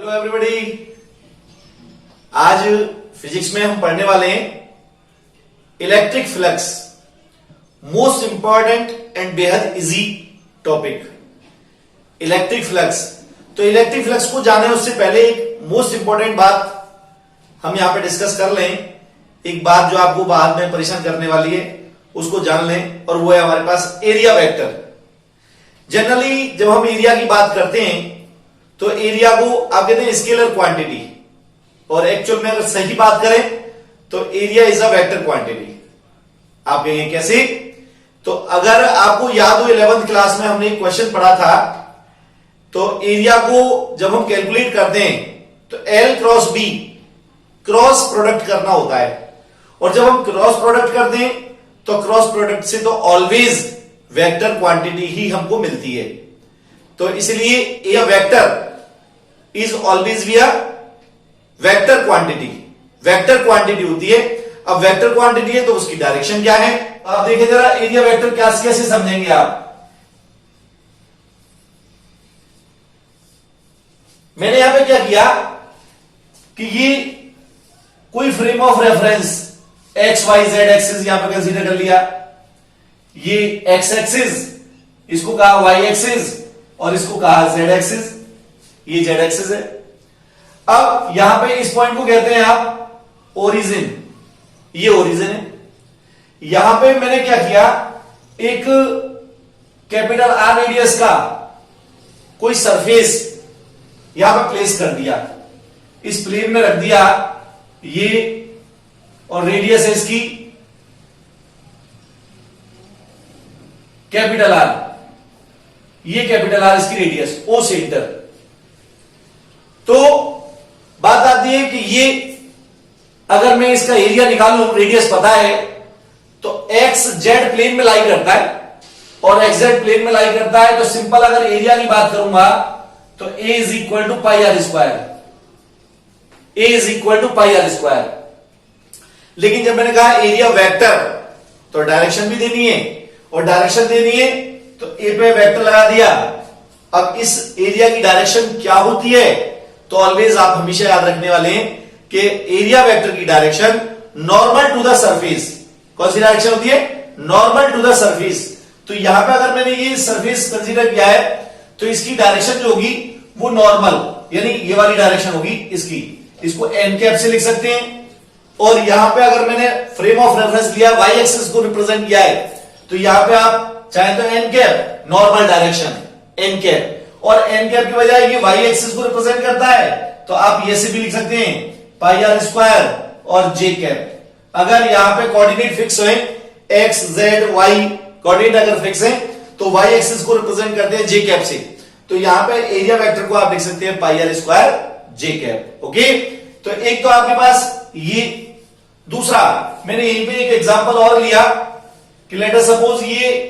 Hello everybody. आज physics में हम पढ़ने वाले हैं electric flux, most important and बेहद इजी टॉपिक इलेक्ट्रिक फ्लक्स। तो इलेक्ट्रिक फ्लक्स को जाने उससे पहले एक मोस्ट इंपॉर्टेंट बात हम यहां पे डिस्कस कर लें। एक बात जो आपको बाद में परेशान करने वाली है उसको जान लें, और वो है हमारे पास एरिया वेक्टर। जनरली जब हम एरिया की बात करते हैं तो एरिया को आप कहते हैं स्केलर क्वांटिटी, और एक्चुअल में अगर सही बात करें तो area is a vector quantity. आप कहेंगे कैसे? तो अगर आपको याद हो 11th क्लास में हमने एक क्वेश्चन पढ़ा था, तो एरिया को जब हम कैलकुलेट करते हैं तो L cross B cross product करना होता है, और जब हम क्रॉस प्रोडक्ट करते हैं तो क्रॉस प्रोडक्ट से तो ऑलवेज वेक्टर क्वांटिटी ही हमको मिलती है। तो इसलिए a vector is always be a vector quantity. Vector quantity होती है। अब वेक्टर क्वांटिटी है तो उसकी डायरेक्शन क्या है? आप देखिए जरा एरिया वेक्टर कैसे समझेंगे आप। मैंने यहां पे क्या किया कि ये कोई frame of reference X Y Z axis यहां पे कंसीडर कर लिया। ये एक्स एक्सिस, इसको कहा वाई एक्सिस, और इसको कहा जेड एक्सिस। ये जेड एक्सिस है। अब यहां पे इस पॉइंट को कहते हैं आप ओरिजिन। ये ओरिजिन है। यहां पे मैंने क्या किया, एक कैपिटल आर रेडियस का कोई सरफेस यहां पे प्लेस कर दिया, इस प्लेन में रख दिया ये, और रेडियस है इसकी कैपिटल आर। ये कैपिटल आर इसकी रेडियस ओ सेंटर। तो बात आती है कि ये अगर मैं इसका एरिया निकालूं, रेडियस पता है, तो एक्स जेड प्लेन में लाई करता है और एक्स जेड प्लेन में लाई करता है। तो सिंपल अगर एरिया की बात करूंगा तो a is equal to pi r square. A is equal to pi r square. लेकिन जब मैंने कहा एरिया वेक्टर, तो डायरेक्शन भी देनी है, और डायरेक्शन देनी है तो ए पे वेक्टर लगा दिया। अब इस एरिया की डायरेक्शन क्या होती है? तो ऑलवेज आप हमेशा याद रखने वाले हैं कि एरिया वेक्टर की direction normal to the surface. कौन सी डायरेक्शन होती है? Normal to the surface. तो यहां पे अगर मैंने ये सरफेस कंसीडर किया है तो इसकी डायरेक्शन जो होगी वो नॉर्मल, यानी ये वाली डायरेक्शन होगी इसकी। इसको एन कैप से लिख सकते हैं। और यहां पे अगर मैंने फ्रेम ऑफ रेफरेंस लिया, वाई एक्सिस को रिप्रेजेंट किया है, तो यहां पे आप चाहे तो N cap normal direction N cap, और एन कैप की बजाय ये वाई एक्सिस को रिप्रेजेंट करता है, तो आप ये से भी लिख सकते हैं पाई आर स्क्वायर और जे कैप। अगर यहां पे कोऑर्डिनेट फिक्स है, एक्स जेड वाई कोऑर्डिनेट अगर फिक्स है, तो वाई एक्सिस को रिप्रेजेंट करते हैं जे कैप से। तो यहां पे एरिया वेक्टर को आप लिख सकते हैं pi r square j cap. Okay, तो एक तो आपके पास ये। दूसरा मैंने यहीं पे एक एग्जांपल और लिया कि लेट अस सपोज ये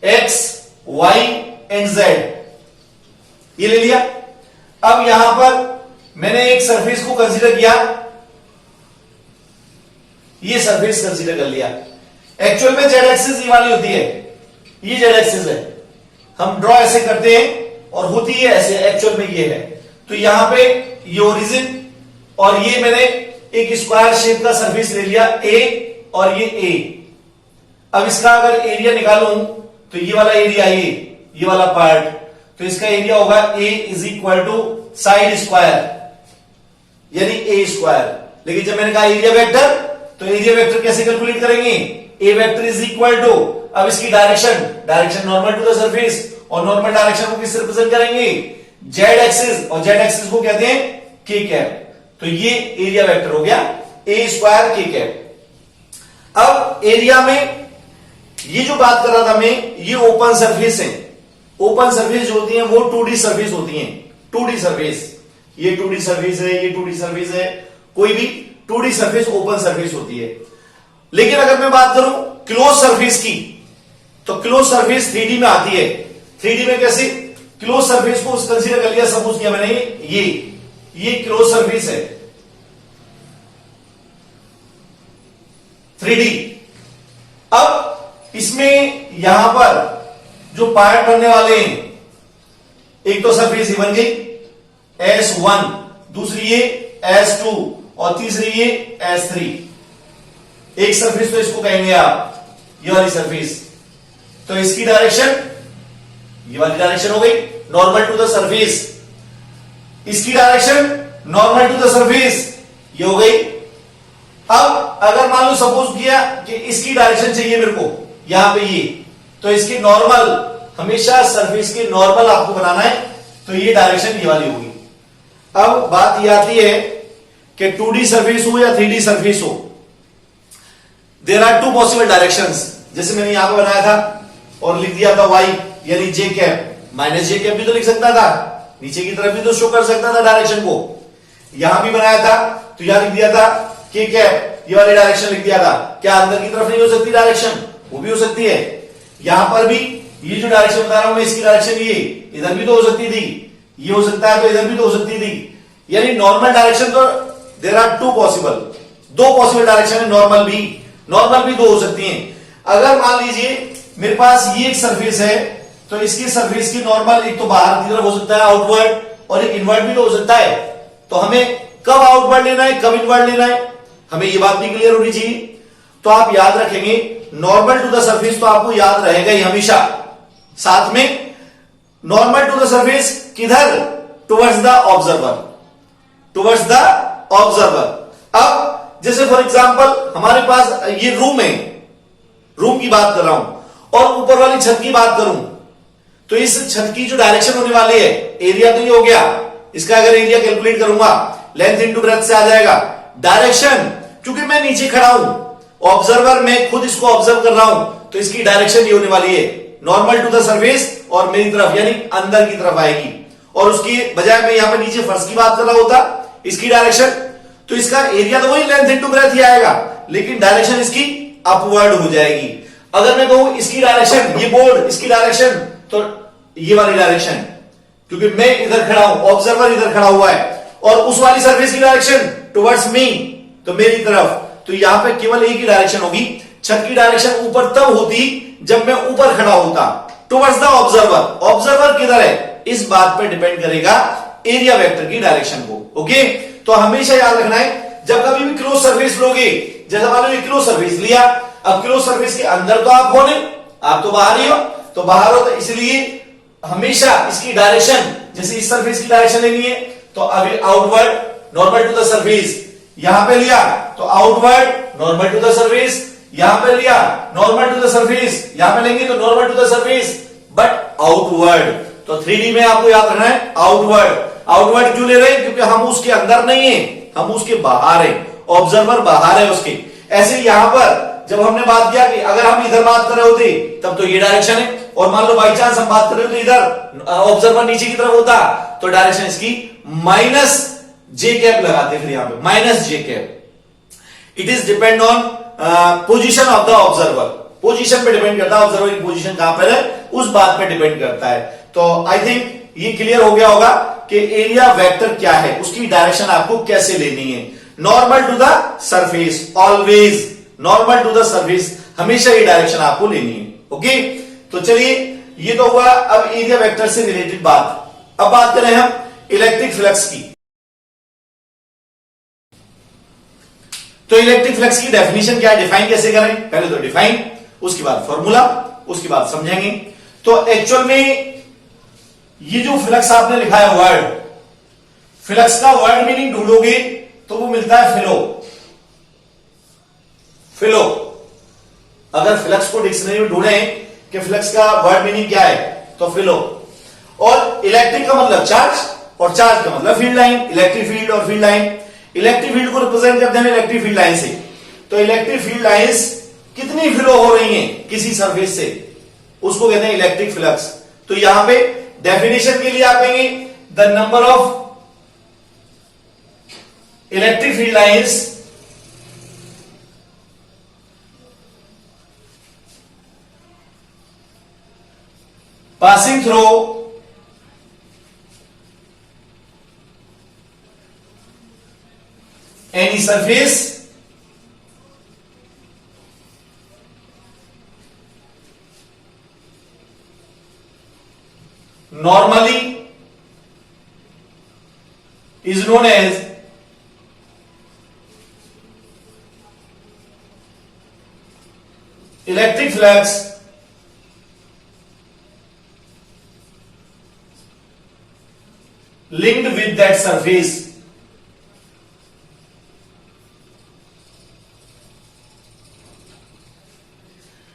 एक्स वाई एंड जेड ये ले लिया। अब यहां पर मैंने एक सरफेस को कंसीडर किया, ये सरफेस कंसीडर कर लिया। एक्चुअल में जेड एक्सिस ये वाली होती है, ये जेड एक्सिस है। हम ड्रॉ ऐसे करते हैं और होती है ऐसे, एक्चुअल में ये है। तो यहां पे ये ओरिजिन, और ये मैंने एक स्क्वायर शेप का सरफेस ले लिया ए, और ये ए। अब इसका अगर एरिया निकालूं तो ये वाला एरिया, ये वाला पार्ट, तो इसका एरिया होगा a is equal to side square, यानी ए स्क्वायर। लेकिन जब मैंने कहा एरिया वेक्टर, तो एरिया वेक्टर कैसे कैलकुलेट करेंगे? A vector is equal to, अब इसकी direction normal to the surface, और नॉर्मल डायरेक्शन को किससे रिप्रेजेंट करेंगे? जेड एक्सिस, और जेड एक्सिस को कहते हैं के कैप। तो ये एरिया वेक्टर हो गया ए स्क्वायर के कैप। अब एरिया में ये जो बात कर रहा था मैं, ये ओपन सरफेस है। ओपन सरफेस जो होती है वो 2D सरफेस होती है। 2D सरफेस, ये 2D सरफेस है, ये 2D सरफेस है, कोई भी 2D सरफेस ओपन सरफेस होती है। लेकिन अगर मैं बात करूं क्लोज सरफेस की, तो क्लोज सरफेस 3D में आती है। 3D में कैसे? क्लोज सरफेस को कंसीडर कर लिया, सपोज किया मैंने ये क्लोज सरफेस है 3D। अब इसमें यहां पर जो पार्ट बनने वाले हैं एक तो सरफेस ये बन गई S1, दूसरी ये S2 और तीसरी ये S3। एक सरफेस तो इसको कहेंगे आप, ये वाली सरफेस। तो इसकी डायरेक्शन ये वाली डायरेक्शन हो गई, नॉर्मल टू द सरफेस। इसकी direction normal to the surface, ये हो गई। अब अगर मान लो सपोज किया कि इसकी डायरेक्शन चाहिए मेरे को यहां पे ये, तो इसकी नॉर्मल, हमेशा सरफेस की नॉर्मल आपको बनाना है, तो ये डायरेक्शन ये वाली होगी। अब बात ये आती है कि 2D सरफेस हो या 3D सरफेस हो, there are two possible directions. जैसे मैंने यहां पर बनाया था और लिख दिया था y यानी j कैप, माइनस जे कैप भी तो लिख सकता था, नीचे की तरफ भी तो शो कर सकता था डायरेक्शन को। यहां भी बनाया था तो यहां लिख दिया था k कैप, ये वाली डायरेक्शन लिख दिया था। क्या अंदर की तरफ नहीं हो सकती डायरेक्शन? वो भी हो सकती है। यहां पर भी ये जो डायरेक्शन बता रहा हूं मैं, इसकी डायरेक्शन ये इधर भी तो हो सकती थी, ये हो सकता है तो इधर भी तो हो सकती थी। यानी नॉर्मल डायरेक्शन तो देयर आर टू पॉसिबल, दो पॉसिबल डायरेक्शन है, नॉर्मल भी दो हो सकती हैं। अगर मान लीजिए मेरे पास ये एक सरफेस है, तो इसकी सरफेस की नॉर्मल एक तो बाहर की तरफ हो सकता है आउटवर्ड, और एक इनवर्ड भी तो हो सकता है। तो हमें कब आउटवर्ड लेना है, कब इनवर्ड लेना है, हमें ये बात भी क्लियर होनी चाहिए। तो आप याद रखेंगे नॉर्मल टू द सरफेस, तो आपको याद रहेगा ही हमेशा। साथ में नॉर्मल टू द सरफेस किधर? Towards the observer, towards the observer. अब जैसे फॉर एग्जांपल हमारे पास ये रूम है, रूम की बात कर रहा हूं, और ऊपर वाली छत की बात करूं, तो इस छत की जो डायरेक्शन होने वाली है, एरिया तो ये हो गया, इसका अगर एरिया कैलकुलेट करूंगा लेंथ इनटू ब्रेड्थ से आ जाएगा। डायरेक्शन, क्योंकि मैं नीचे खड़ा हूं, ऑब्जर्वर मैं खुद इसको ऑब्जर्व कर रहा हूं, तो इसकी डायरेक्शन ये होने वाली है नॉर्मल टू द सरफेस, और मेरी तरफ यानी अंदर की तरफ आएगी। और उसकी बजाय मैं यहां पे नीचे फर्श की बात कर रहा होता, इसकी डायरेक्शन, तो इसका एरिया तो वही लेंथ इनटू ब्रेड्थ ही आएगा, लेकिन डायरेक्शन इसकी अपवर्ड हो जाएगी। अगर मैं कहूं इसकी डायरेक्शन, ये बोर्ड इसकी डायरेक्शन, तो ये वाली डायरेक्शन, क्योंकि मैं इधर खड़ा हूं, ऑब्जर्वर इधर खड़ा हुआ है, और उस वाली सरफेस की डायरेक्शन टुवर्ड्स मी, तो मेरी तरफ, तो यहां पे केवल एक ही डायरेक्शन होगी। छत की डायरेक्शन ऊपर तब होती जब मैं ऊपर खड़ा होता, टुवर्ड्स द ऑब्जर्वर। ऑब्जर्वर किधर है, इस बात पर डिपेंड करेगा एरिया वेक्टर की डायरेक्शन को। ओके, तो हमेशा याद रखना है जब कभी भी क्लोज सरफेस लोगे, जैसे मान लो ये क्लोज सरफेस लिया, अब क्लोज सरफेस के अंदर तो आप हो नहीं, आप तो बाहर ही हो, तो बाहर हो, तो इसलिए हमेशा इसकी डायरेक्शन, जैसे इस सरफेस की डायरेक्शन लेनी है, तो अभी outward normal to the surface, यहां पे लिया तो outward normal to the surface, यहां पे लिया नॉर्मल टू द सरफेस, यहां पे लेंगे तो normal to the surface, but outward. तो 3D में आपको याद रखना है आउटवर्ड। आउटवर्ड क्यों ले रहे हैं? क्योंकि हम उसके अंदर नहीं है, हम उसके बाहर है, ऑब्जर्वर बाहर है उसके। ऐसे यहां पर जब हमने बात किया कि अगर हम इधर बात कर रहे होते तब तो ये डायरेक्शन है, और मान लो बाई चांस हम बात कर रहे होते इधर, ऑब्जर्वर नीचे की तरफ होता, तो डायरेक्शन इसकी माइनस जे कैप लगाते, फिर यहां पे minus J cap. It is depend on position of the observer, position पे डिपेंड करता है, ऑब्जर्वर की पोजीशन कहां पर है उस बात पे डिपेंड करता है। तो आई थिंक ये क्लियर हो गया होगा कि एरिया वेक्टर क्या है, उसकी डायरेक्शन आपको कैसे लेनी है। Normal to the surface, always normal to the surface, हमेशा ये डायरेक्शन आपको लेनी है। ओके, तो चलिए ये तो हुआ अब एरिया वेक्टर से रिलेटेड बात। अब बात करें हम इलेक्ट्रिक फ्लक्स की। तो इलेक्ट्रिक फ्लक्स की डेफिनेशन क्या है, डिफाइन कैसे करें? पहले तो डिफाइन, उसके बाद फॉर्मूला, उसके बाद समझेंगे। तो एक्चुअल में ये जो फ्लक्स आपने लिखा है वर्ड, फ्लक्स का वर्ड मीनिंग ढूंढोगे तो वो मिलता है फ्लो। फ्लो, अगर फ्लक्स को डिक्शनरी में ढूंढे कि फ्लक्स का वर्ड मीनिंग क्या है, तो फ्लो। और इलेक्ट्रिक का मतलब चार्ज, और चार्ज का मतलब फील्ड लाइन, इलेक्ट्रिक फील्ड और फील्ड लाइन। इलेक्ट्रिक फील्ड को रिप्रेजेंट करते हैं इलेक्ट्रिक फील्ड लाइन से। तो इलेक्ट्रिक फील्ड लाइंस कितनी फ्लो हो रही हैं किसी सरफेस से, उसको कहते हैं इलेक्ट्रिक फ्लक्स। तो यहां पे डेफिनेशन के लिए आप कहेंगे the number of electric field lines passing through any surface normally is known as electric flux linked with that surface.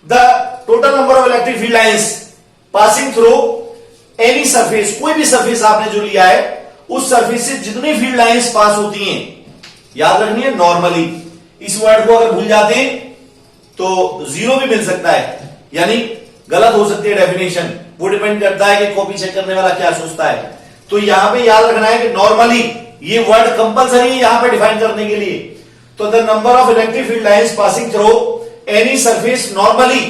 The total number of electric field lines passing through any surface, कोई भी surface आपने जो लिया है उस surface से जितनी field lines pass होती हैं, याद रखनी है नॉर्मली। इस वर्ड को अगर भूल जाते हैं तो जीरो भी मिल सकता है, यानी गलत हो सकती है डेफिनेशन। वो डिपेंड करता है कि कॉपी चेक करने वाला क्या सोचता है। तो यहां पे याद रखना है कि नॉर्मली ये वर्ड कंपलसरी है यहां पे डिफाइन करने के लिए। तो the number of electric field lines passing through any surface normally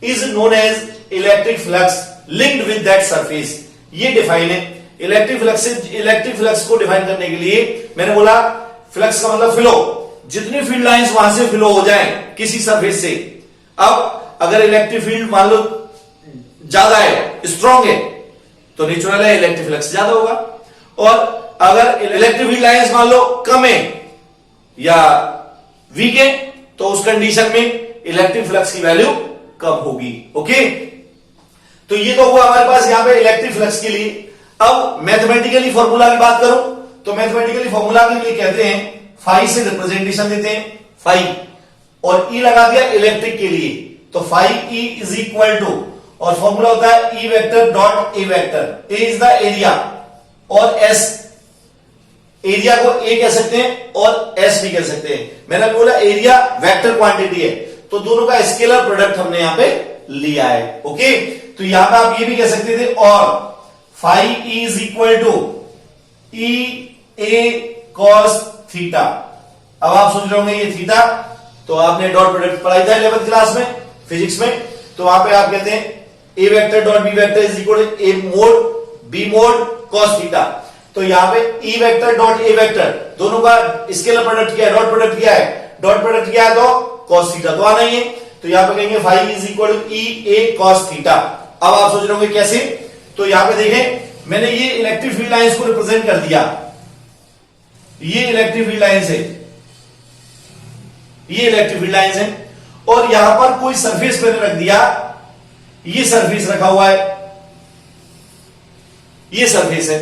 is known as electric flux linked with that surface. ये डिफाइन है। इलेक्ट्रिक फ्लक्स को डिफाइन करने के लिए मैंने बोला फ्लक्स का मतलब फ्लो, जितनी फील्ड लाइंस वहां से फ्लो हो जाए किसी सरफेस से। अब अगर इलेक्ट्रिक फील्ड मान लो ज्यादा है, स्ट्रांग है, तो नेचुरल है इलेक्ट्रिक फ्लक्स ज्यादा होगा। और अगर इलेक्ट्रिक फील्ड लाइंस मान लो कम है या वीक है, तो उस कंडीशन में इलेक्ट्रिक फ्लक्स की वैल्यू कम होगी। ओके, तो ये तो हुआ हमारे पास यहां पे इलेक्ट्रिक फ्लक्स के लिए। अब मैथमेटिकली फॉर्मूला की बात करूं तो मैथमेटिकली फॉर्मूला के लिए कहते हैं फाई से रिप्रेजेंटेशन देते हैं, फाई, और ई लगा दिया इलेक्ट्रिक के लिए, तो phi E is equal to, और फॉर्मूला होता है E vector dot A vector. A is the area और एस, एरिया को ए कह सकते हैं और एस भी कह सकते हैं। मैंने बोला एरिया वेक्टर क्वांटिटी है, तो दोनों का स्केलर प्रोडक्ट हमने यहां पे लिया है। ओके, तो यहां पे आप ये भी कह सकते थे, और phi E is equal to E A cos theta. अब आप सोच रहे होंगे ये थीटा, तो आपने डॉट प्रोडक्ट पढ़ाई था 11th क्लास में फिजिक्स में, तो वहां पे आप कहते हैं a vector dot b vector is equal to a mod b mod cos theta. तो यहां पे ई वेक्टर डॉट ए वेक्टर दोनों का स्केलर प्रोडक्ट किया है, डॉट प्रोडक्ट किया है, डॉट प्रोडक्ट किया है तो कॉस थीटा तो आना ही है। तो यहां पे कहेंगे phi is equal to E A cos theta. अब आप सोच रहे होंगे कैसे, तो यहां पे देखें मैंने ये इलेक्ट्रिक फील्ड लाइंस को रिप्रेजेंट कर दिया, ये इलेक्ट्रिक फील्ड लाइंस है, ये इलेक्ट्रिक फील्ड लाइंस है, और यहां पर कोई सरफेस मैंने रख दिया, ये सरफेस रखा हुआ है, ये सरफेस है।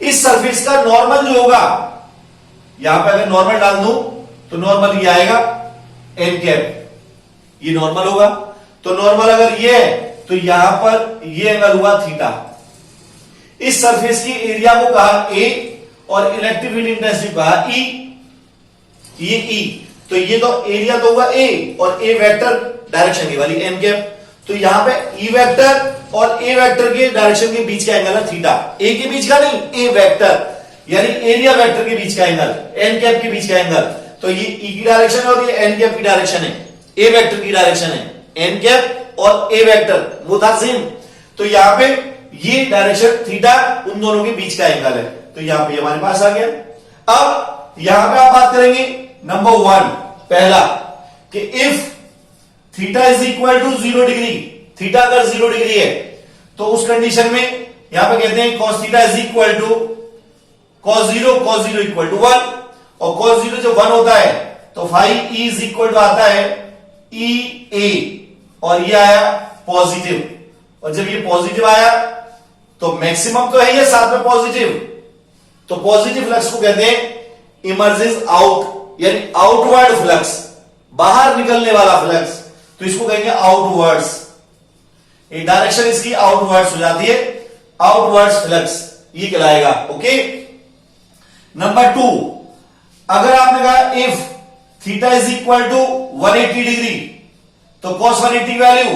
इस सरफेस का नॉर्मल जो होगा, यहां पर अगर नॉर्मल डाल दूं तो नॉर्मल ये आएगा एन कैप, ये नॉर्मल होगा। तो नॉर्मल अगर ये है तो यहां पर ये एंगल हुआ थीटा। इस सरफेस की एरिया को कहा ए और इलेक्ट्रिक फील्ड इंटेंसिटी कहा ई, ये ई, तो ये तो एरिया तो हुआ ए और ए वेक्टर डायरेक्शन की वाली एन कैप। तो यहां पे ई वेक्टर और ए वेक्टर के डायरेक्शन के बीच का एंगल है थीटा, ए के बीच का नहीं, ए वेक्टर यानी एरिया वेक्टर के बीच का एंगल, एन कैप के बीच का एंगल। तो ये ई की डायरेक्शन है और ये एन कैप की डायरेक्शन है, ए वेक्टर की डायरेक्शन है, एन कैप और ए वेक्टर वो था सेम। तो यहां पे ये डायरेक्शन थीटा उन दोनों के बीच का एंगल है, तो यहां पे हमारे पास आ गया। अब यहां पे आप बात करेंगे नंबर 1 पहला कि if theta is equal to 0 degree, theta अगर 0 डिग्री है तो उस कंडीशन में यहां पे कहते हैं cos theta is equal to cos 0 equal to 1, और cos 0 जब 1 होता है तो phi E is equal to आता है ई ए, और ये आया पॉजिटिव, और जब ये पॉजिटिव आया तो मैक्सिमम तो है ये साथ में पॉजिटिव, तो पॉजिटिव फ्लक्स को कहते हैं इमर्जेस आउट, यानी आउटवर्ड फ्लक्स, बाहर निकलने वाला फ्लक्स, तो इसको कहेंगे आउटवर्ड्स। ये डायरेक्शन इसकी आउटवर्ड्स हो जाती है, आउटवर्ड्स फ्लक्स ये कहलाएगा। ओके, नंबर 2, अगर आपने कहा if theta is equal to 180 degree, तो cos 180 value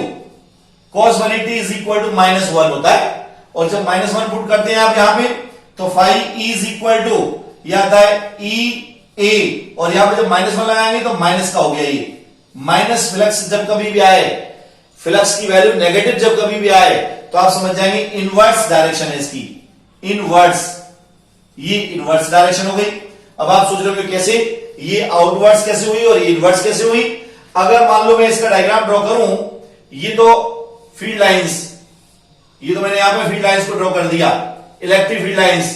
cos 180 is equal to -1 होता है, और जब -1 पुट करते हैं आप यहां पे तो phi E is equal to ये आता है ई ए, और यहां पे जब -1 लगाएंगे तो माइनस का हो गया, ये माइनस फ्लक्स जब कभी भी आए, फ्लक्स की वैल्यू नेगेटिव जब कभी भी आए तो आप समझ जाएंगे इनवर्स डायरेक्शन है इसकी, इनवर्स, ये इनवर्स डायरेक्शन हो गई। अब आप सोच रहे हो कैसे, ये आउटवर्ड्स कैसे हुई और ये इनवर्स कैसे हुई। अगर मान लो मैं इसका डायग्राम ड्रॉ करूं, ये तो फील्ड लाइंस, ये तो मैंने यहां पे फील्ड लाइंस को ड्रॉ कर दिया, इलेक्ट्रिक फील्ड लाइंस,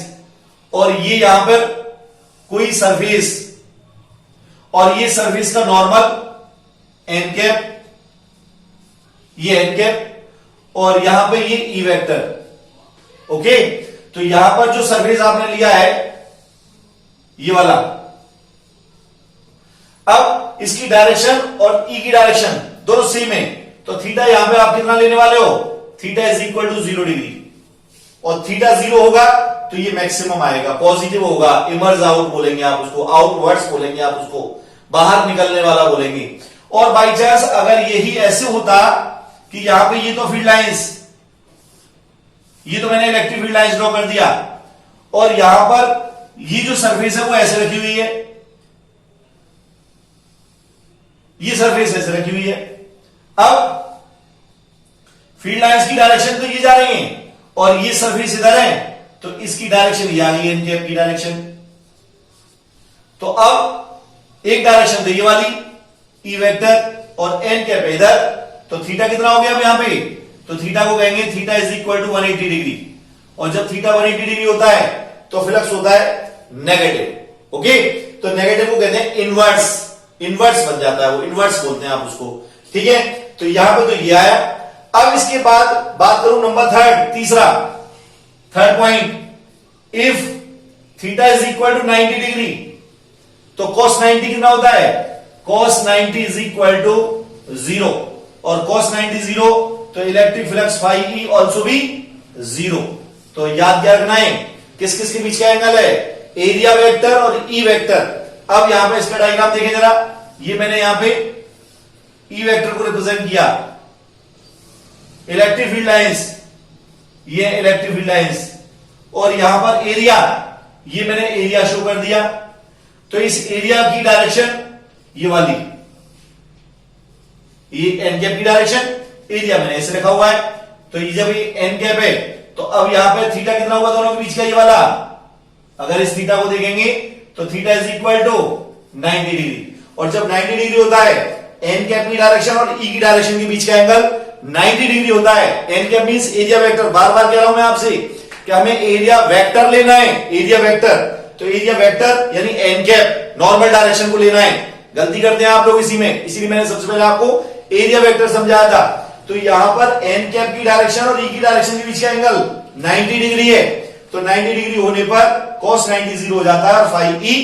और ये यहां पर कोई सरफेस, और ये सरफेस का नॉर्मल एन कैप, ये एन कैप, और यहां पे ये ई वेक्टर। ओके, तो यहां पर जो सरफेस आपने लिया है ये वाला, अब इसकी डायरेक्शन और ई की डायरेक्शन दोनों सेम है, तो थीटा यहां पे आप कितना लेने वाले हो, theta is equal to 0 degree, और थीटा 0 होगा तो ये मैक्सिमम आएगा, पॉजिटिव होगा, इमर्ज आउट बोलेंगे आप उसको, आउटवर्ड्स बोलेंगे आप उसको, बाहर निकलने वाला बोलेंगे। और बाई चांस अगर यही ऐसे होता कि यहां पे ये तो फील्ड लाइंस, ये तो मैंने इलेक्ट्रिक फील्ड लाइंस ड्रॉ कर दिया, और यहां पर ये जो सरफेस है वो ऐसे रखी हुई है, ये सरफेस ऐसे रखी हुई है। अब फील्ड लाइंस की डायरेक्शन तो ये जा रही है, और ये सरफेस इधर है, तो इसकी डायरेक्शन ये आ गई एन कैप की डायरेक्शन। तो अब एक डायरेक्शन तो ये वाली ई वेक्टर, और एन कैप इधर, तो थीटा कितना हो गया अब यहां पे, तो थीटा को कहेंगे theta is equal to 180 degree, और जब थीटा 180 डिग्री होता है तो फ्लक्स होता है नेगेटिव। ओके, तो नेगेटिव को कहते हैं इनवर्स, इनवर्स बन जाता है वो, इनवर्स बोलते हैं आप उसको। ठीक है, तो यहां पे तो ये आया। अब इसके बाद बात करूं number third point, if theta is equal to 90 degree, तो cos 90 कितना होता है, cos 90 इज इक्वल टू 0, और cos 90 0, तो electric flux phi E also भी 0। तो याद क्या रखना है, किस किस के बीच का एंगल है, एरिया वेक्टर और ई वेक्टर। अब यहां पे इसका डायग्राम देखें जरा, ये मैंने यहां पे ई वेक्टर को रिप्रेजेंट किया, इलेक्ट्रिक फील्ड लाइंस, ये इलेक्ट्रिक फील्ड लाइंस, और यहां पर एरिया, ये मैंने एरिया शो कर दिया। तो इस एरिया की डायरेक्शन ये वाली, ये एन कैप की डायरेक्शन, एरिया मैंने ऐसे रखा हुआ है, तो ये जब ये एन कैप है, तो अब यहां पे थीटा कितना हुआ दोनों के बीच का, ये वाला, अगर इस थीटा को देखेंगे तो theta is equal to 90 degree, और जब 90 डिग्री होता है एन कैप की डायरेक्शन और ई की डायरेक्शन के बीच का एंगल 90 डिग्री होता है। N cap means area vector, बार बार कह रहा हूं मैं आपसे कि हमें एरिया वेक्टर लेना है, एरिया वेक्टर, तो एरिया वेक्टर यानी एन कैप नॉर्मल डायरेक्शन को लेना है। गलती करते हैं आप लोग इसी में, इसीलिए मैंने सबसे पहले आपको एरिया वेक्टर समझाया था। तो यहां पर एन कैप की डायरेक्शन और ई की डायरेक्शन के बीच का एंगल 90 डिग्री है, तो 90 डिग्री होने पर cos 90 0 हो जाता है और फाई ई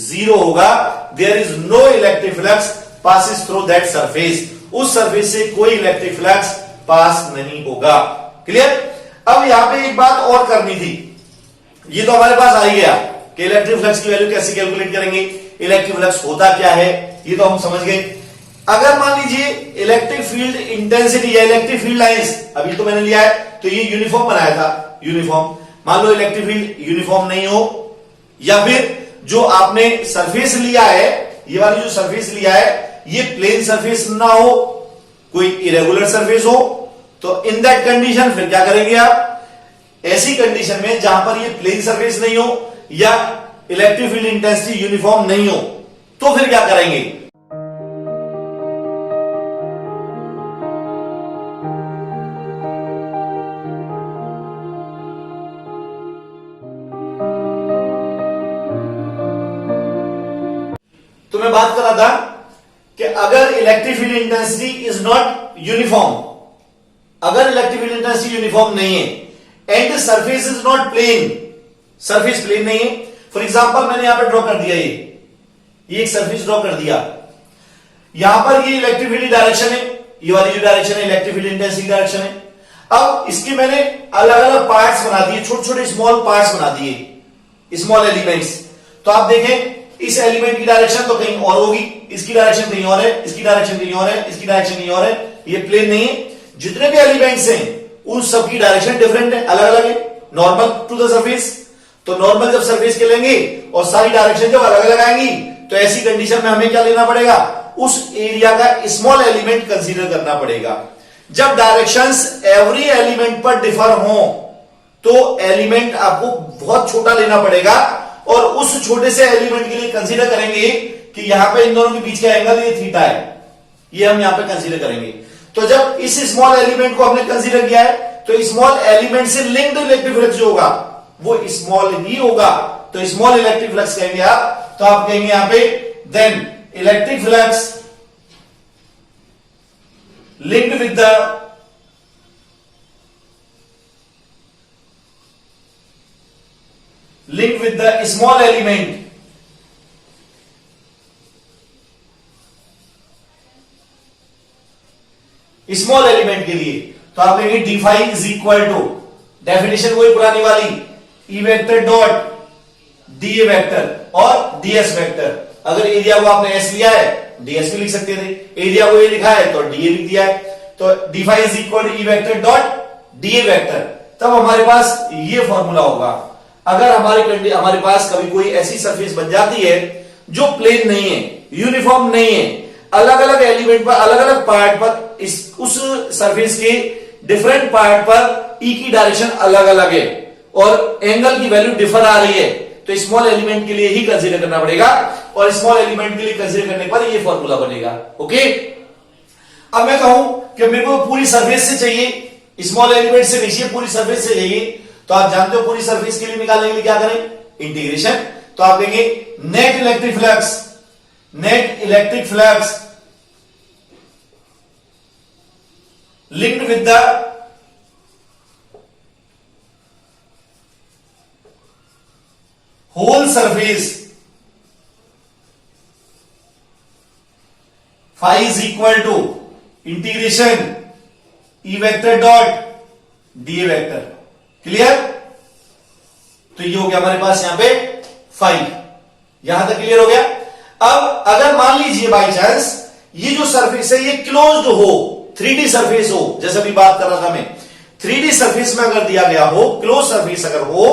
0 होगा। There is no electric flux passes through that surface, उस सरफेस से कोई इलेक्ट्रिक फ्लक्स पास नहीं होगा। क्लियर? अब यहां पे एक बात और करनी थी, ये तो हमारे पास आ ही गया कि इलेक्ट्रिक फ्लक्स की वैल्यू कैसे कैलकुलेट करेंगे, इलेक्ट्रिक फ्लक्स होता क्या है ये तो हम समझ गए। अगर मान लीजिए इलेक्ट्रिक फील्ड इंटेंसिटी या इलेक्ट्रिक फील्ड लाइंस, अभी तो मैंने लिया है तो ये यूनिफॉर्म बनाया था, यूनिफॉर्म, मान लो इलेक्ट्रिक फील्ड यूनिफॉर्म नहीं हो, या फिर जो आपने सरफेस लिया है, ये वाली जो सरफेस लिया है ये प्लेन सरफेस ना हो, कोई इरेगुलर सरफेस हो, तो इन दैट कंडीशन फिर क्या करेंगे आप, ऐसी कंडीशन में जहां पर ये प्लेन सरफेस नहीं हो या इलेक्ट्रिक फील्ड इंटेंसिटी यूनिफॉर्म नहीं हो, तो फिर क्या करेंगे। तो मैं बात कर रहा था कि अगर electric field intensity is not uniform, अगर इलेक्ट्रिक फील्ड इंटेंसिटी यूनिफॉर्म नहीं है and surface is not plane, surface plane नहीं है, फॉर एग्जांपल मैंने यहां पर ड्रॉ कर दिया, ये एक सरफेस ड्रॉ कर दिया, यहां पर ये इलेक्ट्रिक फील्ड डायरेक्शन है, ये वाली जो डायरेक्शन है इलेक्ट्रिक फील्ड इंटेंसिटी डायरेक्शन है। अब इसके मैंने अलग अलग पार्ट्स बना दिए, छोटे छोटे स्मॉल पार्ट्स बना दिए, स्मॉल एलिमेंट्स। तो आप देखें इस एलिमेंट की डायरेक्शन तो कहीं और होगी, इसकी डायरेक्शन कहीं और है, इसकी डायरेक्शन कहीं और है, इसकी डायरेक्शन कहीं और है, ये प्लेन नहीं है। जितने भी एलिमेंट्स हैं उन सबकी डायरेक्शन डिफरेंट है, अलग अलग है, नॉर्मल टू द सरफेस। तो नॉर्मल जब सरफेस के लेंगे और सारी डायरेक्शन जब अलग अलग आएंगी, तो ऐसी कंडीशन में हमें क्या लेना पड़ेगा, उस एरिया का स्मॉल एलिमेंट कंसीडर करना पड़ेगा। जब डायरेक्शंस एवरी एलिमेंट पर डिफर हो तो एलिमेंट आपको बहुत छोटा लेना पड़ेगा, और उस छोटे से एलिमेंट के लिए कंसीडर करेंगे कि यहां पे इन दोनों के बीच का एंगल ये थीटा है, ये हम यहां पे कंसीडर करेंगे। तो जब इस स्मॉल एलिमेंट को हमने कंसीडर किया है तो स्मॉल एलिमेंट से लिंक्ड इलेक्ट्रिक फ्लक्स जो होगा वो स्मॉल ही होगा, तो स्मॉल इलेक्ट्रिक फ्लक्स कहेंगे आप। तो आप कहेंगे यहां पे then electric flux linked with the small element small element के लिए, तो आप कहेंगे D phi is equal to, definition वही पुरानी वाली, E vector dot D A vector और डीएस वेक्टर। अगर एरिया को आपने एस लिया है डीएस भी लिख सकते थे, एरिया को ए लिखा है तो डीए लिख दिया है, तो D phi is equal to E vector dot DA vector. तब हमारे पास ये फॉर्मूला होगा। अगर हमारे पास कभी कोई ऐसी सरफेस बन जाती है जो प्लेन नहीं है, यूनिफॉर्म नहीं है, अलग अलग एलिमेंट पर, अलग अलग पार्ट पर उस सरफेस के डिफरेंट पार्ट पर ई की डायरेक्शन अलग अलग है और एंगल की वैल्यू डिफर आ रही है, तो स्मॉल एलिमेंट के लिए ही कंसीडर करना पड़ेगा, और स्मॉल एलिमेंट के लिए कंसीडर करने पर ये फॉर्मूला बनेगा। ओके, अब मैं कहूं कि मेरे को पूरी सरफेस से चाहिए, स्मॉल एलिमेंट से नहीं, पूरी सरफेस से चाहिए, तो आप जानते हो पूरी सरफेस के लिए निकालने के लिए क्या करें, इंटीग्रेशन। तो आप कहेंगे net electric flux linked with the whole surface phi is equal to integration E vector dot dA vector। Clear? तो ये हो गया हमारे पास यहां पे फाई, यहां तक क्लियर हो गया। अब अगर मान लीजिए बाई चांस ये जो सरफेस है ये क्लोज्ड हो, 3D सरफेस हो, जैसे अभी बात कर रहा था मैं, 3D सरफेस में अगर दिया गया हो, क्लोज सरफेस अगर हो,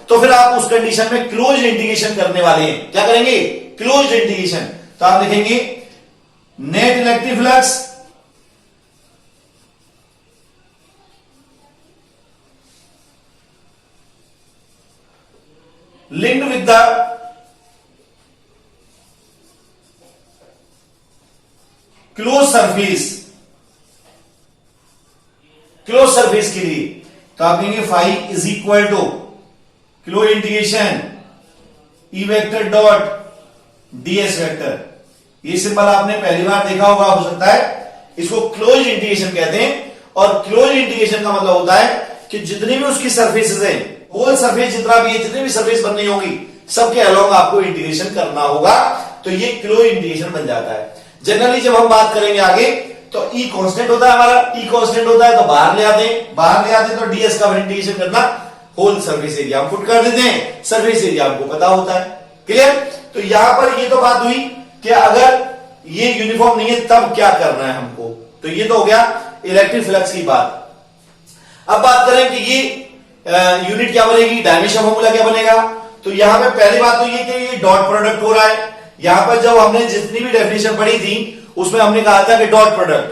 तो फिर आप उस कंडीशन में क्लोज इंटीग्रेशन करने वाले हैं। क्या करेंगे? Close integration. तो आप लिखेंगे net electric flux linked with the closed surface, close surface के लिए, तो आप कहेंगे phi is equal to close integration E vector dot DS vector. ये सिंबल आपने पहली बार देखा होगा, हो सकता है, इसको क्लोज इंटीग्रेशन कहते हैं। और क्लोज इंटीग्रेशन का मतलब होता है कि जितनी भी उसकी सरफेसेस है, होल सरफेस जितना भी है, जितनी भी सरफेस बननी होगी, सबके अलोंग आपको इंटीग्रेशन करना होगा, तो ये क्लोज इंटीग्रेशन बन जाता है। जनरली जब हम बात करेंगे आगे, तो ई कांस्टेंट होता है हमारा, ई कांस्टेंट होता है तो बाहर ले आते तो डीएस का इंटीग्रेशन करना, होल सरफेस एरिया हम पुट कर देते हैं, सरफेस एरिया हमको पता होता है। क्लियर? तो यहां पर ये तो बात हुई कि अगर ये यूनिफॉर्म नहीं है तब क्या करना है हमको, तो ये तो हो गया इलेक्ट्रिक फ्लक्स की बात। अब बात करें कि ये यूनिट क्या बनेगी, डायमेंशन फॉर्मूला क्या बनेगा। तो यहां पे पहली बात तो ये कि ये डॉट प्रोडक्ट हो रहा है। यहां पर जब हमने जितनी भी डेफिनेशन पढ़ी थी उसमें हमने कहा था कि dot product,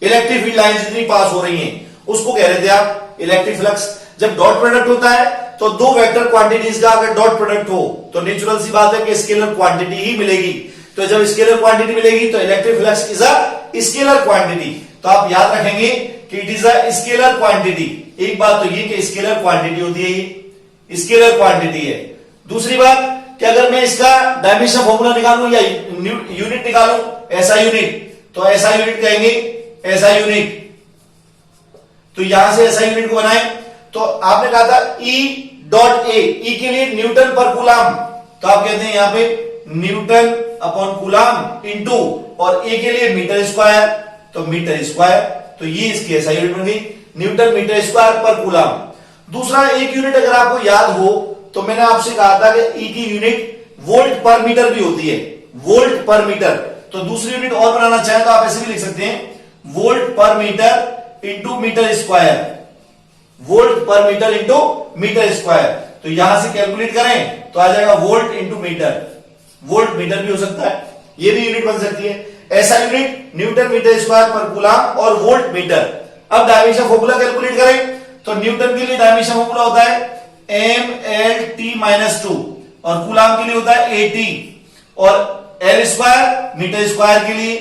electric field line जितनी पास हो रही हैं उसको कह रहे थे आप इलेक्ट्रिक फ्लक्स। जब डॉट प्रोडक्ट होता है तो दो वेक्टर क्वांटिटीज का अगर डॉट प्रोडक्ट हो तो नेचुरल सी बात है कि स्केलर क्वांटिटी ही मिलेगी। तो जब स्केलर क्वांटिटी मिलेगी तो electric flux is a scalar quantity. तो आप याद रखेंगे कि it is a scalar quantity. एक बात तो ये कि स्केलर क्वांटिटी होती है, ये स्केलर क्वांटिटी है। दूसरी बात कि अगर मैं इसका डायमेंशन फॉर्मूला निकालूं या यूनिट निकालूं, ऐसा यूनिट, तो ऐसा यूनिट कहेंगे, ऐसा यूनिट। तो यहां से ऐसा यूनिट को बनाए तो आपने कहा था ई डॉट ए, ई के लिए न्यूटन पर कूलाम, तो आप कहते हैं यहां पे न्यूटन अपॉन कूलाम इनटू, और ए के लिए मीटर स्क्वायर, तो मीटर स्क्वायर, तो ये इसकी ऐसा यूनिट बन गई, न्यूटन मीटर स्क्वायर पर कूलाम। दूसरा एक यूनिट अगर आपको याद हो तो मैंने आपसे कहा था कि ई की यूनिट वोल्ट पर मीटर भी होती है, वोल्ट पर मीटर। तो दूसरी यूनिट और बनाना चाहे तो आप ऐसे भी लिख सकते हैं, वोल्ट पर metre into metre square, volt पर मीटर इंटू मीटर स्क्वायर। तो यहां से कैलकुलेट करें तो आ जाएगा volt into metre, volt metre भी हो सकता है, ये भी यूनिट बन सकती है। ऐसा यूनिट न्यूटन मीटर स्क्वायर पर कूलाम और वोल्ट मीटर। अब डायमेंशन फॉर्मूला कैलकुलेट करें तो न्यूटन के लिए डायमेंशन फॉर्मूला होता है mlt-2 और कूलाम के लिए होता है at, और l स्क्वायर मीटर स्क्वायर के लिए।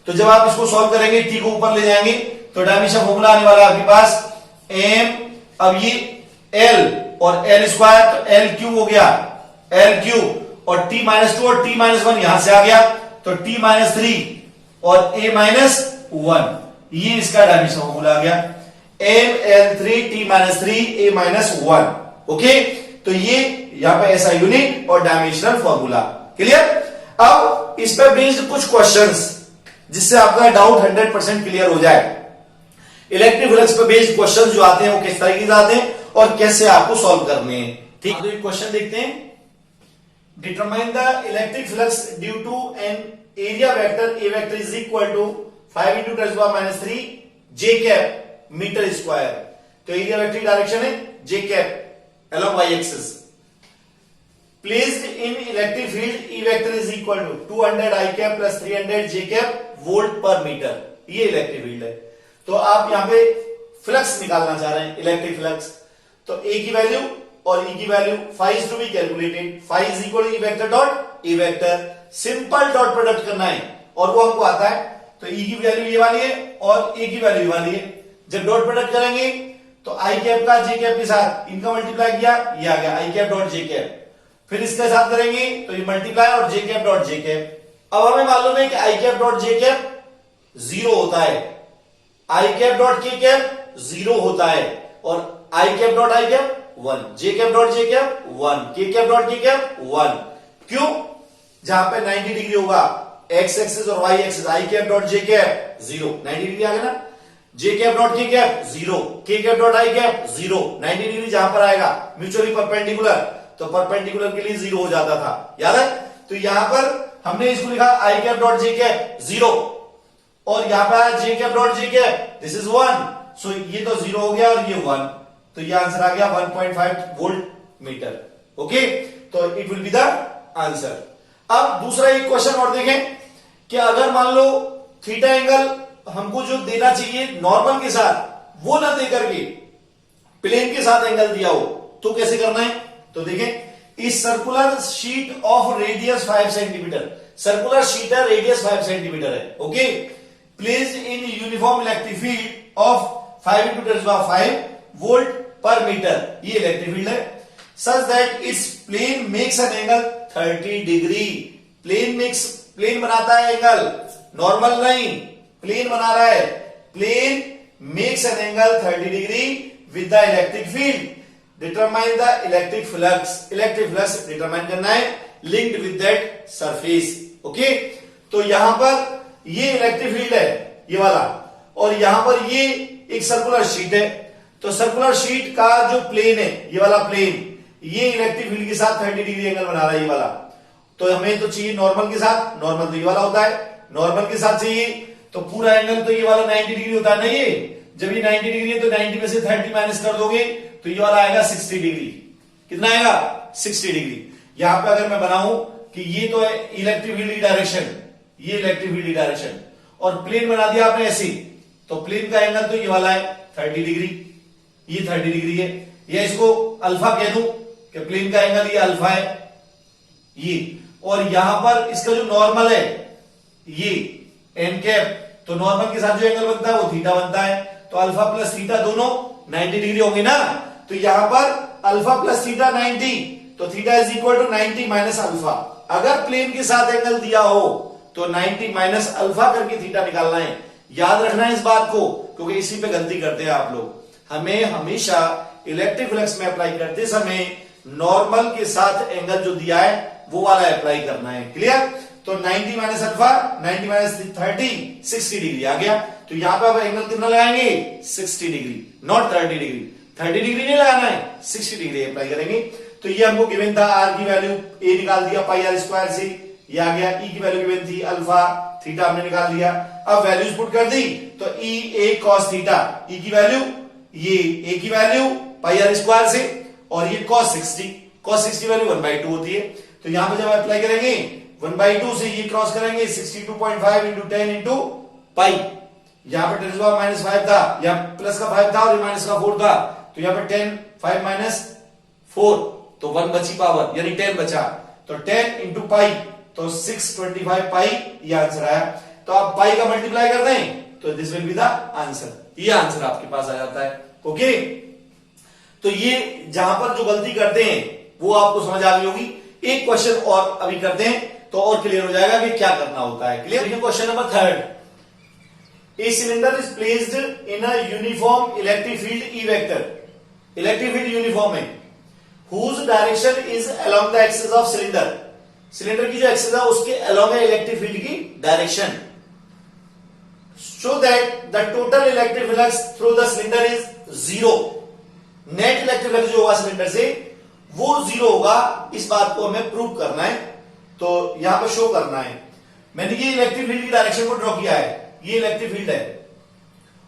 तो जब आप इसको सॉल्व करेंगे, t को ऊपर ले जाएंगे तो डायमेंशन फॉर्मूला आने वाला है आपके पास m, अब ये एल और एल स्क्वायर, तो एल क्यूब हो गया, एल क्यूब, और टी माइनस 2 और टी माइनस 1 यहां से आ गया, तो टी माइनस 3 और ए माइनस 1, ये इसका डायमेंशन फॉर्मूला आ गया, एम एल 3 टी माइनस 3 ए माइनस 1। ओके, तो ये यहां पे ऐसा यूनिट और डायमेंशनल फॉर्मूला। क्लियर? अब इस पे बेस्ड कुछ क्वेश्चंस जिससे आपका डाउट 100% क्लियर हो जाए। इलेक्ट्रिक फ्लक्स पे बेस्ड क्वेश्चन जो आते हैं वो किस तरीके से आते हैं और कैसे आपको सॉल्व करने हैं। ठीक, तो एक क्वेश्चन देखते हैं। Determine the electric flux due to an area vector a vector is equal to 5 × 10⁻³ j cap metre square. तो एरिया वेक्टर की डायरेक्शन है j cap along y axis. Placed in electric field e vector is equal to 200 i cap plus 300 j cap volt पर metre. ये electric field है। तो आप यहां पे फ्लक्स निकालना चाह रहे हैं, इलेक्ट्रिक फ्लक्स। तो ए की वैल्यू और ई की value phi is to be calculated. Phi is equal to E vector dot A vector. Simple dot product करना है और वो हमको आता है। तो ई की वैल्यू ये वाली है और ए की वैल्यू ये वाली है। जब डॉट प्रोडक्ट करेंगे तो आई कैप का जे कैप के साथ इनका मल्टीप्लाई किया, ये आ गया i cap dot j cap. फिर इसके साथ करेंगे तो ये मल्टीप्लाई और j cap dot j cap. अब हमें मालूम है कि i cap dot j cap 0 होता है, i cap dot k cap 0 होता है और i cap dot i cap 1, j cap dot j cap 1, k cap dot k cap 1। क्यों? जहां पे 90 डिग्री होगा एक्स एक्सिस और y axis, i cap dot j cap 0, 90 degree आ गया ना। J cap dot k cap 0, k cap dot i cap 0, 90 degree जहां पर आएगा म्यूचुअली परपेंडिकुलर, तो परपेंडिकुलर के लिए 0 हो जाता था, याद है। तो यहां पर हमने इसको लिखा i cap dot j cap 0 और यहां पर आया j cap dot j cap, this is 1। So ये तो 0 हो गया और ये 1, तो ये आंसर आ गया 1.5 वोल्ट मीटर। ओके, तो it will be the answer. अब दूसरा एक क्वेश्चन और देखें कि अगर मान लो थीटा एंगल हमको जो देना चाहिए नॉर्मल के साथ, वो ना दे करके प्लेन के साथ एंगल दिया हो, तो कैसे करना है। तो देखें, इस circular sheet of radius 5 centimetre, circular sheet है, रेडियस 5 सेंटीमीटर है। Okay, placed in uniform electric field of 5 × 10⁵ volt पर मीटर, ये इलेक्ट्रिक फील्ड है। Such that its plane makes an angle 30 degree. Plane बनाता है एंगल, नॉर्मल नहीं, plane बना रहा है। Plane makes an angle 30 degree with the electric field. Determine the electric flux, electric flux determine करना है linked with that surface. Okay, तो यहां पर ये इलेक्ट्रिक फील्ड है ये वाला, और यहां पर ये एक सर्कुलर शीट है। तो सर्कुलर शीट का जो प्लेन है, ये वाला प्लेन, ये इलेक्ट्रिक फील्ड के साथ 30 डिग्री एंगल बना रहा है ये वाला। तो हमें तो चाहिए नॉर्मल के साथ, नॉर्मल तो ये वाला होता है, नॉर्मल के साथ चाहिए तो पूरा एंगल तो ये वाला 90 डिग्री होता है ना। ये जब ये 90 डिग्री है तो 90 में से 30 माइनस कर दोगे तो ये वाला आएगा 60 डिग्री। कितना आएगा? 60 डिग्री। यहां पे अगर मैं बनाऊं कि ये तो है इलेक्ट्रिक फील्ड की डायरेक्शन, ये इलेक्ट्रिक फील्ड की डायरेक्शन, और प्लेन बना दिया आपने ऐसे, तो प्लेन का एंगल तो ये वाला है 30 डिग्री, ये 30 डिग्री है। या इसको अल्फा कह दूं कि प्लेन का एंगल ये अल्फा है ये, और यहां पर इसका जो नॉर्मल है ये एन कैप, तो नॉर्मल के साथ जो एंगल बनता है वो थीटा बनता है। तो अल्फा प्लस थीटा दोनों 90 डिग्री होंगे ना। तो यहां पर अल्फा प्लस थीटा 90, तो theta is equal to 90 minus alpha. अगर प्लेन के साथ एंगल दिया हो तो 90 माइनस अल्फा करके थीटा निकालना है। याद रखना है इस बात को, क्योंकि इसी पे गलती करते हैं आप लोग। हमें हमेशा इलेक्ट्रिक फ्लक्स में अप्लाई करते समय नॉर्मल के साथ एंगल जो दिया है वो वाला अप्लाई करना है। क्लियर? तो 90 माइनस अल्फा, 90 माइनस 30, 60 डिग्री आ गया। तो यहां पर एंगल कितना लगाएंगे? 60 डिग्री, नॉट 30 डिग्री। 30 डिग्री नहीं लगाना है, 60 डिग्री अप्लाई करेंगे। तो ये हमको गिवन था, आर की वैल्यू ए निकाल दिया पाई आर स्क्वायर से, ये आ गया। ई की वैल्यू गिवन थी अल्फा, थीटा हमने निकाल दिया। अब वैल्यूज पुट कर दी तो ई ए कॉस थीटा, ई की वैल्यू ये ए की वैल्यू पाई आर स्क्वायर से, और ये cos 60, cos 60 वैल्यू 1/2 होती है। तो यहां पे जब अप्लाई करेंगे 1/2 से ये क्रॉस करेंगे 62.5 इंटू 10 इंटू पाई। यहां पे 10 -5 था, यहां प्लस का 5 था और ये माइनस का 4 था, तो यहां पे 10 5 माइनस 4, तो 1 बची पावर, यानी 10 बचा। तो 10 इंटू पाई, तो 625 पाई, ये आंसर आया। तो आप पाई का मल्टीप्लाई कर दें तो this will be the answer, ये आंसर आपके पास आ जाता है। ओके, तो ये जहां पर जो गलती करते हैं वो आपको समझ आ गई होगी। एक क्वेश्चन और अभी करते हैं तो और क्लियर हो जाएगा कि क्या करना होता है। Clear. Question number 3, A cylinder is placed in a uniform electric field E vector, electric field uniform है, whose direction is along the axis of cylinder, cylinder की जो एक्सिस है उसके along है इलेक्ट्रिक फील्ड की direction, so that the total electric flux through the cylinder is 0, net electric flux जो होगा cylinder से वो 0 होगा। इस बात को हमें प्रूव करना है, तो यहां पर शो करना है। मैंने ये इलेक्ट्रिक फील्ड की डायरेक्शन को ड्रॉ किया है, ये इलेक्ट्रिक फील्ड है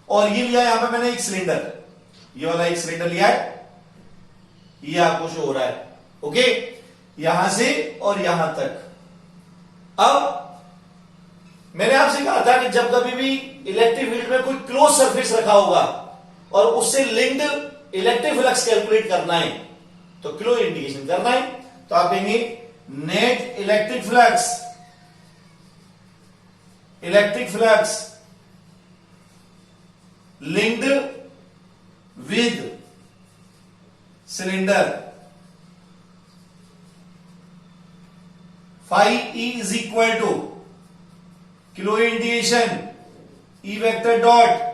और ये लिया यहां पे मैंने एक सिलेंडर, ये वाला एक सिलेंडर लिया है, ये आपको शो हो रहा है। ओके, यहां से और यहां तक। अब मैंने आपसे कहा था कि जब कभी भी इलेक्ट्रिक फील्ड में कोई क्लोज सरफेस रखा होगा और उससे लिंक्ड इलेक्ट्रिक फ्लक्स कैलकुलेट करना है तो क्लोज इंडिकेशन करना है, तो आप कहेंगे net electric flux linked with cylinder phi E is equal to kilo indication E vector dot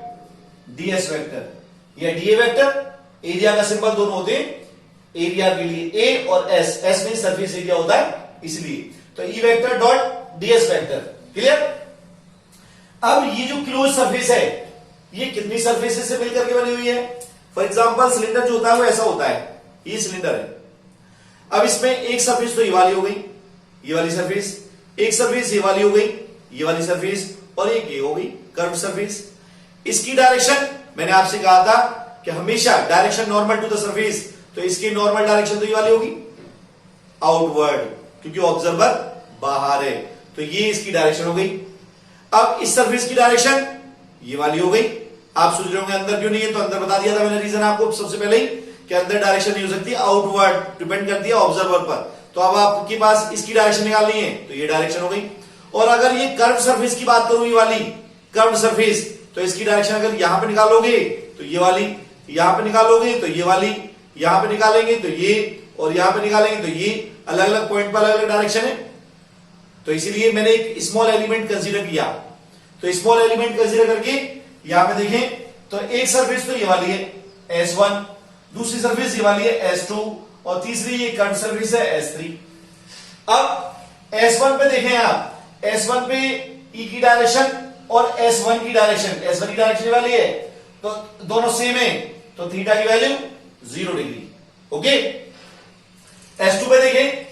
ds vector या da vector। एरिया का सिंबल दोनों होते हैं एरिया के लिए A और S में सरफेस एरिया होता है इसलिए, तो E vector dot ds vector. Clear. अब ये जो क्लोज सरफेस है ये कितनी सरफेसेस से मिलकर के बनी हुई है। फॉर एग्जांपल सिलेंडर जो होता है वो ऐसा होता है, ये सिलेंडर है। अब इसमें एक सरफेस तो ये वाली हो गई, ये वाली सरफेस, एक सरफेस ये वाली हो गई, ये वाली सरफेस, और एक ये हो गई कर्व सरफेस। इसकी डायरेक्शन मैंने आपसे कहा था कि हमेशा direction normal to the surface, तो इसकी नॉर्मल डायरेक्शन तो ये वाली होगी आउटवर्ड, क्योंकि ऑब्जर्वर बाहर है, तो ये इसकी डायरेक्शन हो गई। अब इस सरफेस की डायरेक्शन ये वाली हो गई। आप सोच रहे होंगे अंदर क्यों नहीं है, तो अंदर बता दिया था मैंने रीजन आपको सबसे पहले ही कि अंदर डायरेक्शन नहीं हो सकती, आउटवर्ड डिपेंड करती है ऑब्जर्वर पर। तो अब आपके पास इसकी डायरेक्शन निकालनी है तो ये डायरेक्शन हो गई। और अगर ये कर्व सरफेस की बात करूं, ये वाली कर्व सरफेस, तो इसकी डायरेक्शन अगर यहां पे निकालोगे तो ये वाली, यहां पे निकालोगे तो ये वाली, यहां पे निकालेंगे तो ये, और यहां पे निकालेंगे तो ये, अलग अलग पॉइंट पर अलग अलग डायरेक्शन है। तो इसीलिए मैंने एक स्मॉल एलिमेंट कंसीडर किया, तो स्मॉल एलिमेंट कंसीडर करके यहां पे देखें तो एक सरफेस तो ये वाली है S1, दूसरी सरफेस ये वाली है S2, और तीसरी ये कर्व सरफेस है S3। अब S1 पे देखें आप, S1 पे E की डायरेक्शन और S1 की डायरेक्शन, S1 की डायरेक्शन ये वाली है तो दोनों सेम है, तो थीटा की वैल्यू 0 डिग्री। ओके। S2 पे देखें,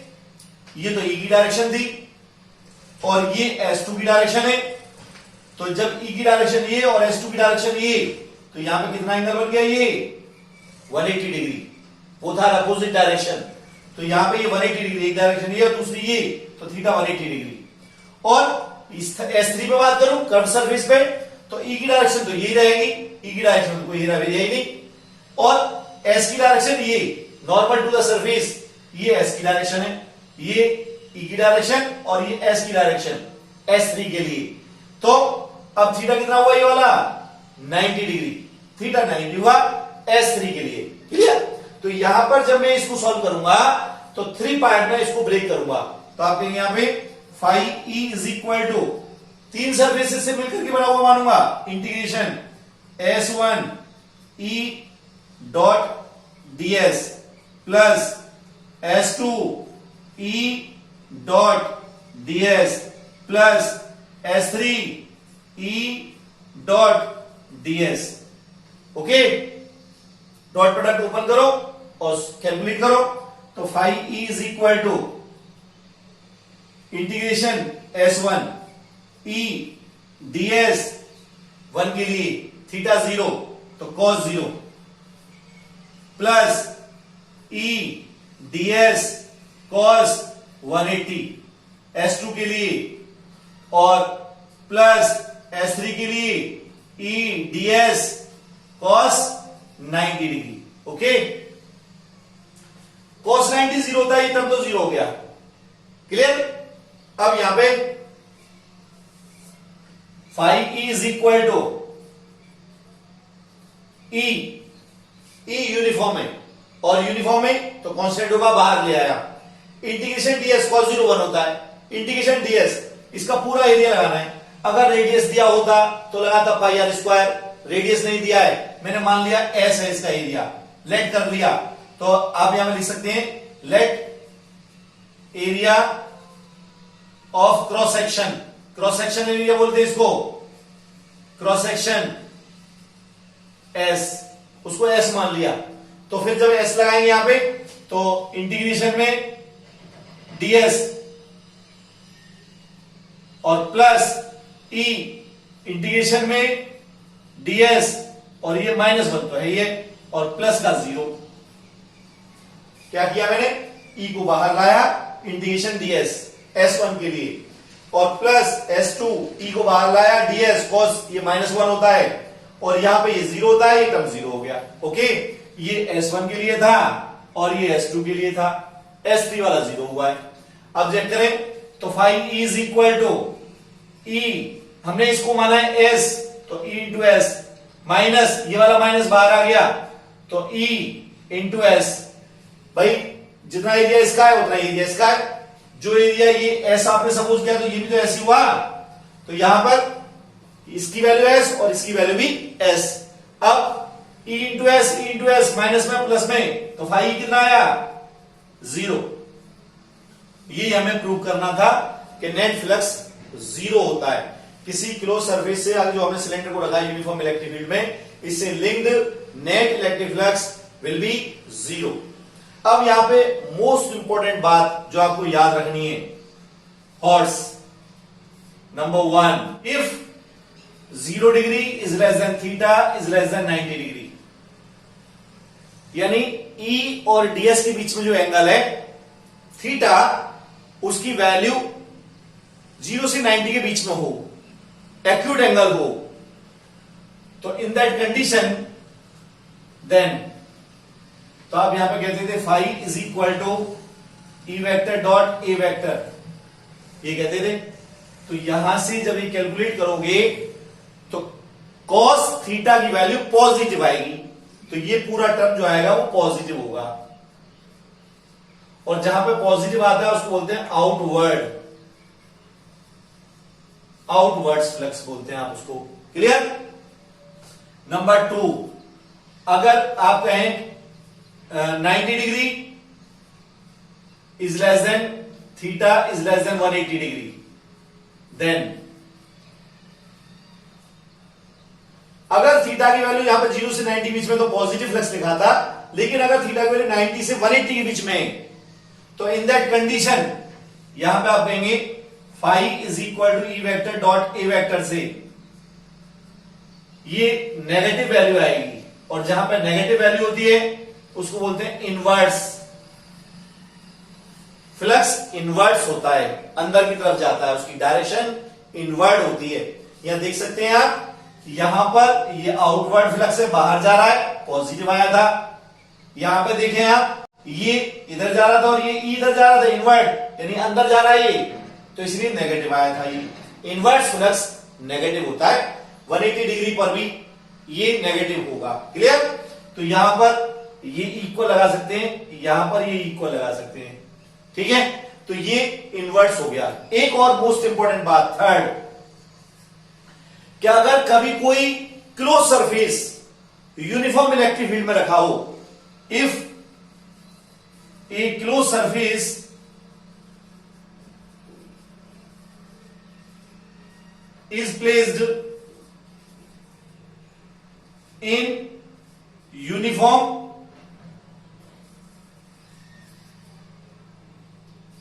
ये तो E की डायरेक्शन थी और ये S2 की डायरेक्शन है, तो जब E की डायरेक्शन ये और S2 की डायरेक्शन ये, तो यहां पे कितना एंगल बन गया, ये 180 डिग्री, वो था अपोजिट डायरेक्शन, तो यहां पे ये 180 डिग्री, एक डायरेक्शन ये और दूसरी ये, तो थीटा 180 डिग्री। और इस S3 पे बात करूं कर्व सरफेस पे, तो E की डायरेक्शन तो यही रहेगी, E की डायरेक्शन तो कोई हेरा फेरी नहीं, और S की डायरेक्शन ये नॉर्मल टू द सरफेस, ये S की डायरेक्शन है, ये E की डायरेक्शन और ये S की डायरेक्शन S3 के लिए। तो अब थीटा कितना हुआ ये वाला 90 डिग्री, थीटा 90 हुआ S3 के लिए। क्लियर। तो यहां पर जब मैं इसको सॉल्व करूंगा तो 3 पार्ट में इसको ब्रेक करूंगा, तो आप कहेंगे यहां पे phi E is equal to 3 surfaces से मिलकर के बना हुआ मानूंगा, integration S1 E dot ds plus S2 E dot ds plus S3 E dot ds। Okay, dot product open करो और कैलकुलेट करो, तो phi E is equal to integration S1 E ds 1 के लिए थीटा 0 तो cos 0 plus E ds cos 180 S2 के लिए, और प्लस S3 के लिए E ds cos 90 degree. Okay, cos 90 0 होता है, ये तब तो 0 हो गया। क्लियर। अब यहां पे phi E is equal to E uniform है, और यूनिफॉर्म में तो कांस्टेंट होगा, बाहर ले आया। इंटीग्रेशन ds cos 0 1 होता है। इंटीग्रेशन ds इसका पूरा एरिया लगाना है। अगर रेडियस दिया होता तो लगाता पाई आर स्क्वायर, रेडियस नहीं दिया है, मैंने मान लिया s है इसका एरिया, लेट कर लिया, तो आप यहां में लिख सकते हैं let area of cross section, cross section area बोलते हैं इसको, क्रॉस सेक्शन s, उसको s मान लिया। तो फिर जब s लगाएंगे यहां पे तो इंटीग्रेशन में ds और प्लस e, इंटीग्रेशन में ds और ये माइनस वन तो है ये, और प्लस का 0। क्या किया मैंने, e को बाहर लाया, इंटीग्रेशन ds s1 के लिए, और प्लस s2 e को बाहर लाया, ds cos ये -1 होता है, और यहां पे ये 0 होता है, ये टर्म 0 हो गया। ओके, ये s1 के लिए था और ये s2 के लिए था, s3 वाला 0 हुआ है। अब चेक करें तो phi is equal to e, हमने इसको माना है s, तो e इंटू एस, माइनस ये वाला माइनस बाहर आ गया तो e इंटू एस। भाई जितना एरिया इसका है उतना एरिया इसका है, जो एरिया ये s आपने सपोज किया तो ये भी तो ऐसी हुआ, तो यहां पर इसकी वैल्यू s और इसकी वैल्यू भी s। अब e इंटू एस माइनस में प्लस में, तो फाई कितना आया 0। ये हमें प्रूव करना था कि नेट फ्लक्स 0 होता है किसी क्लोज सरफेस से। आगे जो हमने सिलेंडर को रखा है यूनिफॉर्म इलेक्ट्रिक फील्ड में, इससे linked net electric flux will be 0। अब यहां पे मोस्ट इंपॉर्टेंट बात जो आपको याद रखनी है, horse number 1, if 0 degree is less than theta is less then 90 degree, यानी E और ds के बीच में जो एंगल है थीटा, उसकी वैल्यू 0 से 90 के बीच में हो, एक्यूट एंगल हो, तो इन दैट कंडीशन देन, तो आप यहां पे कहते थे phi is equal to E vector dot A vector, ये कहते थे। तो यहां से जब ये कैलकुलेट करोगे तो कॉस थीटा की वैल्यू पॉजिटिव आएगी, तो ये पूरा टर्म जो आएगा वो पॉजिटिव होगा, और जहां पे पॉजिटिव आता है उसको बोलते हैं आउटवर्ड, आउटवर्ड्स फ्लक्स बोलते हैं आप उसको। क्लियर। नंबर 2, अगर आप कहें 90 degree is less than theta is less than 180 degree, then अगर थीटा की वैल्यू यहां पर 0 से 90 बीच में तो पॉजिटिव फ्लक्स लिखा था, लेकिन अगर थीटा की वैल्यू 90 से 180 के बीच में, तो इन दैट कंडीशन यहां पे आप कहेंगे phi is equal to E vector dot A vector से ये नेगेटिव वैल्यू आएगी, और जहां पे नेगेटिव वैल्यू होती है उसको बोलते हैं इनवर्स फ्लक्स। इनवर्स होता है, अंदर की तरफ जाता है, उसकी डायरेक्शन इनवर्ड होती है। यहां देख सकते हैं आप, यहां पर ये आउटवर्ड फ्लक्स है, बाहर जा रहा है, पॉजिटिव आया था। यहां पे देखें आप, ये इधर जा रहा था और ये इधर जा रहा था, इनवर्ड यानी अंदर जा रहा है ये, तो इसलिए नेगेटिव आया था। ये इनवर्स फ्लक्स नेगेटिव होता है, 180 डिग्री पर भी ये नेगेटिव होगा। क्लियर। तो यहां पर ये इक्वल लगा सकते हैं, यहां पर ये इक्वल लगा सकते हैं, ठीक है। तो ये इनवर्स हो गया। एक और मोस्ट इंपॉर्टेंट बात, थर्ड, कि अगर कभी कोई close surface uniform electric field में रखा हो, if a close surface is placed in uniform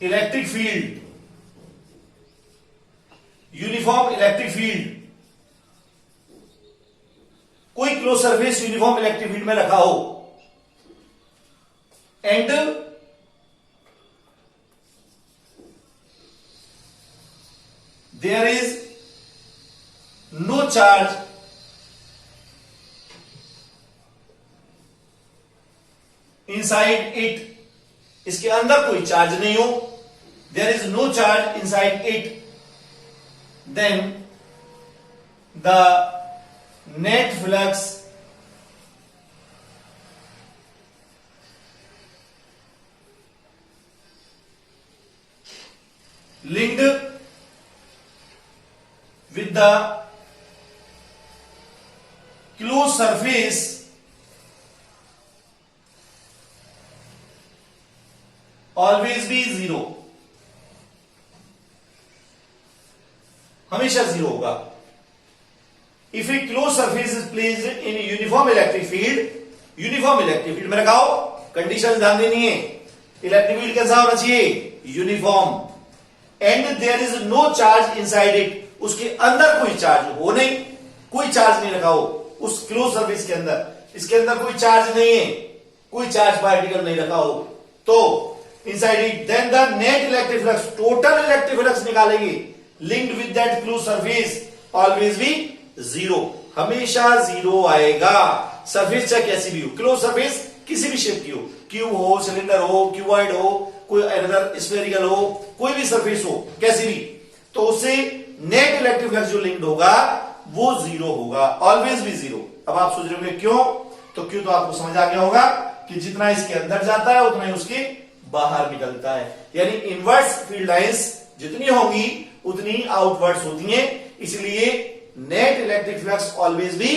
electric field, uniform electric field, कोई close surface uniform electric field में रखा हो, and there is no charge inside it, इसके अंदर कोई चार्ज नहीं हो, there is no charge inside it, then the net flux linked with the closed surface always be zero, हमेशा zero होगा। If a close surface is placed in uniform electric field में रखाओ, condition ध्यान देनी है, electric field कैसा होना चाहिए, uniform, and there is no charge inside it, उसके अंदर कोई चार्ज हो नहीं, कोई चार्ज नहीं रखा हो उस क्लोज सरफेस के अंदर, इसके अंदर कोई चार्ज नहीं है, कोई चार्ज पार्टिकल नहीं रखा हो, तो inside it then the net electric flux, total electric flux निकालेंगे, linked with that close surface always be zero, हमेशा जीरो आएगा। सरफेस चाहे कैसी भी हो, क्लोज सरफेस किसी भी शेप की हो, क्यूब हो, सिलेंडर हो, क्यूबॉइड हो, कोई अनदर स्फेरिकल हो, कोई भी सरफेस हो कैसी भी, तो उससे नेट इलेक्ट्रिक फ्लक्स जो लिंक्ड होगा वो जीरो होगा, ऑलवेज भी जीरो। अब आप सोच रहे होंगे क्यों, तो क्यों तो आपको समझ आ गया होगा कि जितना इसके अंदर जाता है उतना ही उसके बाहर निकलता है, यानी इनवर्स फील्ड लाइंस जितनी होंगी उतनी आउटवर्ड्स होती हैं, इसलिए नेट इलेक्ट्रिक फ्लक्स ऑलवेज भी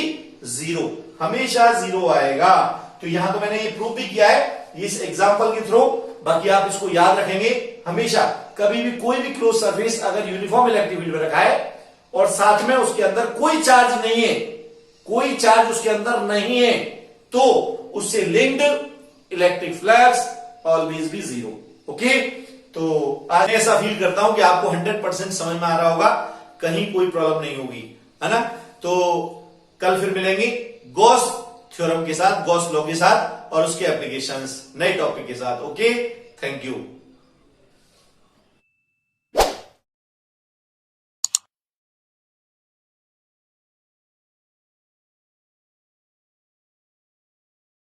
जीरो, हमेशा जीरो आएगा। तो यहां तो मैंने ये प्रूव भी किया है इस एग्जांपल के थ्रू, बाकी आप इसको याद रखेंगे हमेशा, कभी भी कोई भी क्लोज सरफेस अगर यूनिफॉर्म इलेक्ट्रिक फील्ड में रखा है और साथ में उसके अंदर कोई चार्ज नहीं है, कोई चार्ज उसके अंदर नहीं है, तो उससे लिंक्ड इलेक्ट्रिक फ्लक्स ऑलवेज भी जीरो। ओके, तो आज ऐसा फील करता हूं कि आपको 100% समझ में आ रहा होगा, कहीं कोई प्रॉब्लम नहीं होगी, है ना। तो कल फिर मिलेंगे गॉस थ्योरम के साथ, गॉस लॉ के साथ और उसके एप्लीकेशंस नए टॉपिक के साथ। Okay, thank you.